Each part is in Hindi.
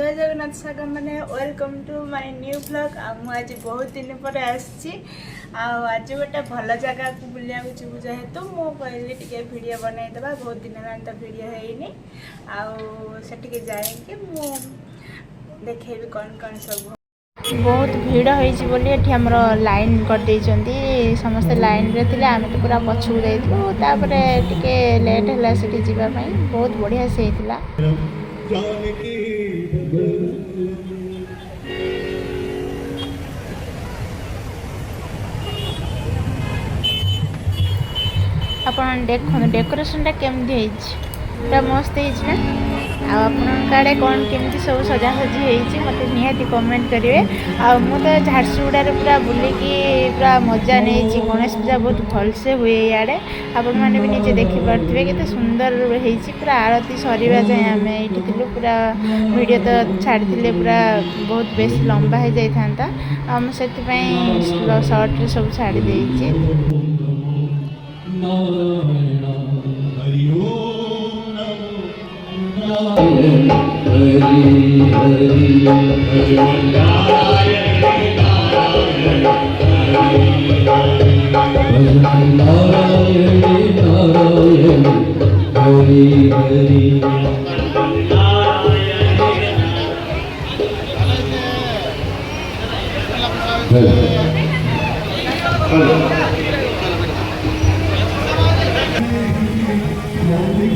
जय जगन्नाथ सागर मैंने welcome to my new blog. आज बहुत दिन पर आसी आज गोटे भल जगह को बुलिया जीव जेहेतु मु कहली टे भिडियो बनईदेवा बहुत दिन है तो भिडियो है आठिके जाए मु देखेबी कौन कौन सब बहुत भीड़ होमर लाइन करदे समस्ते लाइन रे थे आम तो पूरा पछू जाइलु लेट है सीटी जावाई बहुत बढ़िया से होता। अपन देखो डेकोरेशन टा केमती पूरा मस्त है आपड़े कौन केमती सब सजासजी मत निहाती कमेंट करेंगे। मु तो झारसुगुड़े पूरा बुलिकी पूरा मजा नहीं गणेश पूजा बहुत भलसे हुए इे आपण मैंने भी निजे देखिपे के सुंदर हो पूरा आरती सरीवा जाए आम ये पूरा वीडियो तो छाड़ी पूरा बहुत बेस लंबा हो जाता से सर्ट सब छाड़ी देची।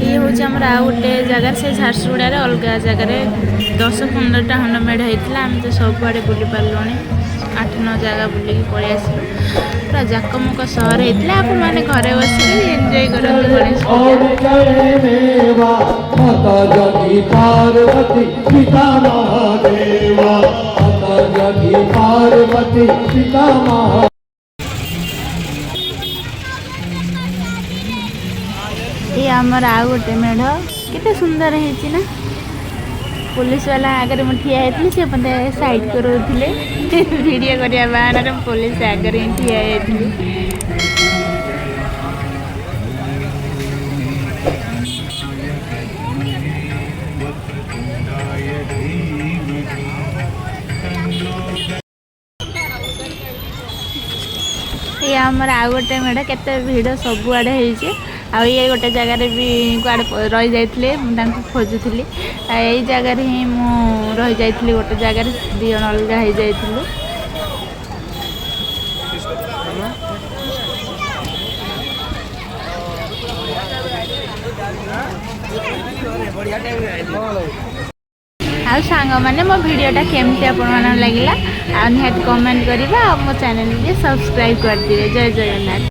ये हूँ आम गोटे जगार से झारसुगुड़े अलग जगार 10-15टा खंड मेढ़ होता आम तो सब आड़े बुली पार्लु 8-9 जगह बुलिकी पलि आस पूरा जाकमुक सहर होता आप मैंने घरे बस एंजॉय करते गणेश पूजा। ये आमर आ गोटे मेढ़ केते सुंदर है ना पुलिस वाला आगे मुझे ठिया होती से मत साइड करोले वीडियो करने बाहर पुलिस आगे ठिया होती। ये आमर आ गोटे मेढ़ केते भिड़ सब आड़े ये गोटे जगार भी कड़े रही जाते खोजुली यही जगार ही मु रही जाती गोटे जगार 2 जन अलग हो जाइलु। सांग मैंने मो भिडियोटा केमती आपण लगे निहाती कमेंट करवा मो चैनल के सब्सक्राइब कर दिए। जय जगन्नाथ।